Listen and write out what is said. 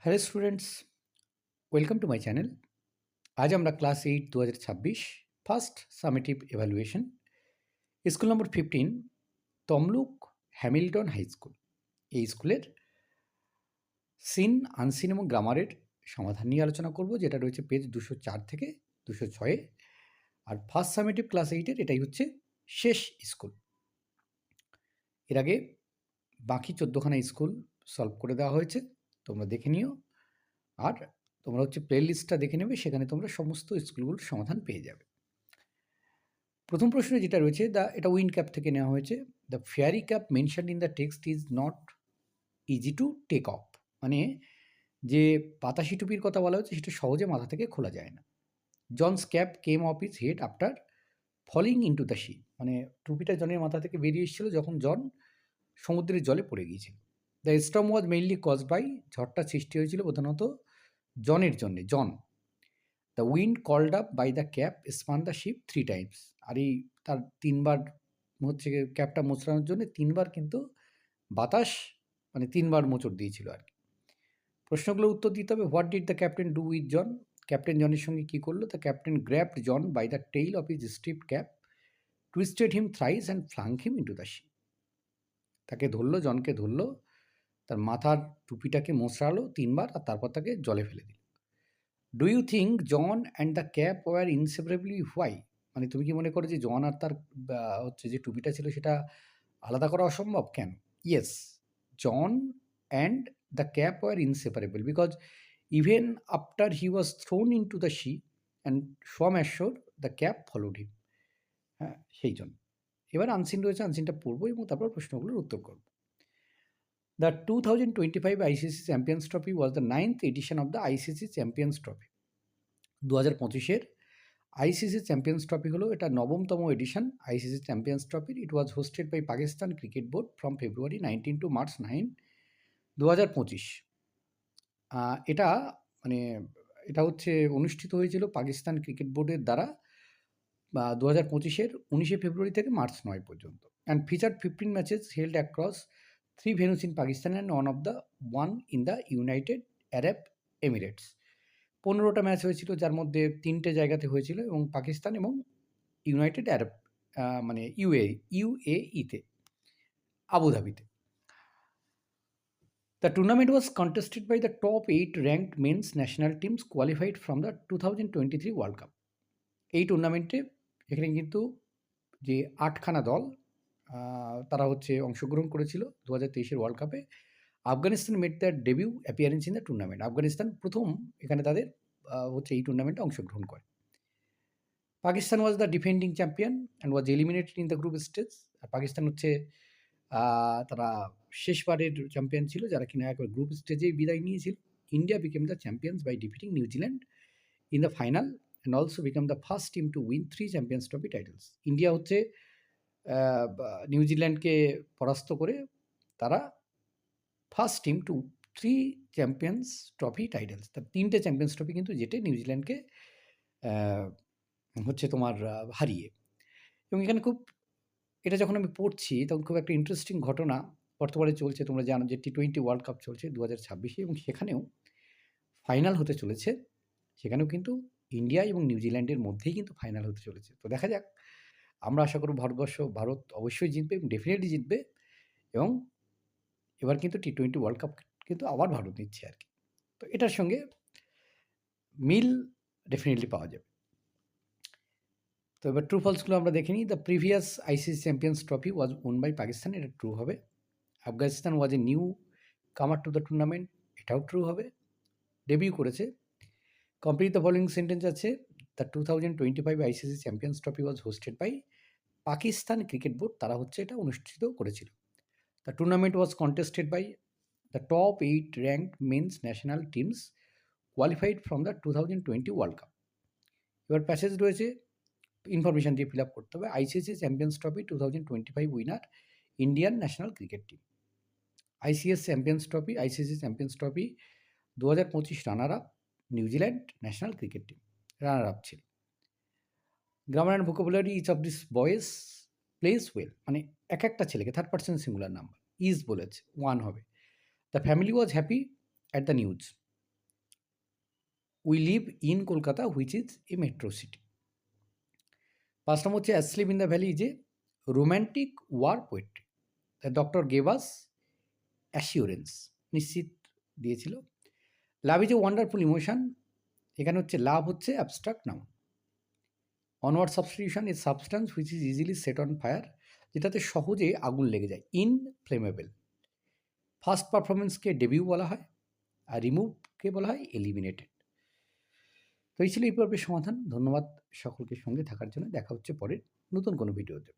Hello students, welcome to my channel. আজ আমরা class 8 2026 first summative evaluation school number 15 Tamluk Hamilton high school এই স্কুলের seen unseen এবং গ্রামারের সমাধান নিয়ে আলোচনা করব, যেটা রয়েছে পেজ 204 থেকে 206। আর ফার্স্ট সামেটিভ ক্লাস 8-এর এটাই হচ্ছে শেষ স্কুল। এর আগে বাকি 14খানা স্কুল সলভ করে দেওয়া হয়েছে, তোমরা দেখে নিও। আর তোমরা হচ্ছে প্লে লিস্টটা দেখে নেবে, সেখানে তোমরা সমস্ত স্কুলগুলোর সমাধান পেয়ে যাবে। প্রথম প্রশ্ন যেটা রয়েছে, এটা উইন্ড ক্যাপ থেকে নেওয়া হয়েছে। The fairy cap mention in the text is not easy to take off, মানে যে বাতাসি টুপির কথা বলা হচ্ছে সেটা সহজে মাথা থেকে খোলা যায় না। John's cap came off his head after falling into the sea, মানে টুপিটা জনের মাথা থেকে বেরিয়ে এসেছিল যখন জন সমুদ্রের জলে পড়ে গিয়েছিল। The storm was mainly caused by, ঝড়টা সৃষ্টি হয়েছিল প্রধানত জনের জন্যে, John. The wind called up by the cap spun the ship 3 times, আর এই তার 3বার হচ্ছে ক্যাপটা মোচড়ানোর জন্য 3বার কিন্তু বাতাস মানে 3বার মোচড় দিয়েছিল আর কি। প্রশ্নগুলোর উত্তর দিতে হবে। What did the captain do with John, captain জনের সঙ্গে কী করলো? The captain grabbed John by the tail of his striped cap, twisted him thrice and flung him into the sea, তাকে ধরলো, জনকে ধরলো, তার মাথার টুপিটাকে মোচড়ালো 3বার আর তারপর তাকে জলে ফেলে দিল। Do you think John and the cap were inseparably why, মানে তুমি কি মনে করো যে জন আর তার হচ্ছে যে টুপিটা ছিল সেটা আলাদা করা অসম্ভব? কেন? Yes, John and the cap were inseparable because even after he was thrown in to the sea and swam ashore the cap followed him. হ্যাঁ, সেই জন্য। এবার আনসিন রয়েছে, আনসিনটা পড়বো এবং তারপর প্রশ্নগুলোর উত্তর করবো। The 2025 ICC Champions Trophy was the 9th edition of the ICC Champions Trophy. 2025-এর আইসিসি চ্যাম্পিয়ন্স ট্রফি হলো এটা 9তম এডিশন আইসিসি চ্যাম্পিয়ন্স ট্রফির। It was hosted by Pakistan cricket board from February 19 to March 9, 2025। এটা মানে এটা হচ্ছে অনুষ্ঠিত হয়েছিল পাকিস্তান ক্রিকেট বোর্ডের দ্বারা 2025-এর 19শে ফেব্রুয়ারি থেকে মার্চ 9 পর্যন্ত, and featured 15 matches held across 3 venues in Pakistan and one in the United Arab Emirates. 15টা ম্যাচ হয়েছিল, যার মধ্যে 3টে জায়গাতে হয়েছিল এবং পাকিস্তান এবং ইউনাইটেড আরব মানে ইউএইতে, আবুধাবিতে। The tournament was contested by the top 8 ranked men's national teams qualified from the 2023 World Cup. এই টুর্নামেন্টে এখানে কিন্তু যে 8খানা দল তারা হচ্ছে অংশগ্রহণ করেছিল 2023-এর ওয়ার্ল্ড কাপে। Afghanistan made their debut appearance in the tournament, Afghanistan প্রথম এখানে তাদের হচ্ছে এই টুর্নামেন্টে অংশগ্রহণ করে। Pakistan was the defending champion and was eliminated in the group stage. আর পাকিস্তান হচ্ছে তারা শেষবারের চ্যাম্পিয়ন ছিল, যারা কিনা একবার গ্রুপ স্টেজেই বিদায় নিয়েছিল। India became the champions by defeating New Zealand in the final and also become the first team to win 3 champions trophy titles. India হচ্ছে নিউজিল্যান্ডকে পরাস্ত করে তারা first team to 3 champions trophy titles, তার 3টে চ্যাম্পিয়ন্স ট্রফি কিন্তু যেটা নিউজিল্যান্ডকে হচ্ছে তোমার হারিয়ে। এবং এখানে খুব এটা যখন আমি পড়ছি তখন খুব একটা ইন্টারেস্টিং ঘটনা বর্তমানে চলছে। তোমরা জানো যে টি20 ওয়ার্ল্ড কাপ চলছে 2026-এ এবং সেখানেও ফাইনাল হতে চলেছে। সেখানেও কিন্তু ইন্ডিয়া এবং নিউজিল্যান্ডের মধ্যেই কিন্তু ফাইনাল হতে চলেছে। তো দেখা যাক, আমরা আশা করব ভারত অবশ্যই জিতবে এবং ডেফিনেটলি জিতবে। এবং এবার কিন্তু টি20 ওয়ার্ল্ড কাপ কিন্তু আবার ভারত নিচ্ছে আর কি। তো এটার সঙ্গে মিল ডেফিনেটলি পাওয়া যাবে। তো এবার ট্রু ফলসগুলো আমরা দেখে নিই। The previous ICC champions trophy was won by Pakistan, এটা ট্রু হবে। Afghanistan was a new comer to the tournament, এটাও ট্রু হবে, ডেবিউ করেছে। কমপ্লিট দ্য ফলোইং সেন্টেন্স আছে। The 2025 ICC champions trophy was hosted by Pakistan cricket board, তারা হচ্ছে এটা অনুষ্ঠিত করেছিল। The tournament was contested by the top 8 ranked men's national teams qualified from the 2020 world cup. এবার passage রয়েছে, information দিয়ে fill up করতে হবে। ICC champions trophy 2025 winner Indian national cricket team. ICC champions trophy 2025 runner up New Zealand national cricket team, runner up ছিল। Grammar and vocabulary, each of this boys plays well, মানে এক একটা ছেলেকে third person singular number, is বলেছে, 1 হবে। The family was happy at the news, we live in Kolkata which is a metro city. 5 number হচ্ছে asleep in the valley is a romantic war poetry. The doctor gave us assurance, নিশ্চিত দিয়েছিল। Love is a wonderful emotion, এখানে হচ্ছে love হচ্ছে abstract noun. Onward substitution is substance which is easily set on fire, যেটাতে সহজে আগুন লেগে যায়, ইনফ্লেমেবল। ফার্স্ট পারফরমেন্সকে ডেবিউ বলা হয়, আর রিমুভকে বলা হয় এলিমিনেটেড। তো এই ছিল এই পর্বের সমাধান। ধন্যবাদ সকলকে সঙ্গে থাকার জন্য। দেখা হচ্ছে পরের নতুন কোনো ভিডিওতে।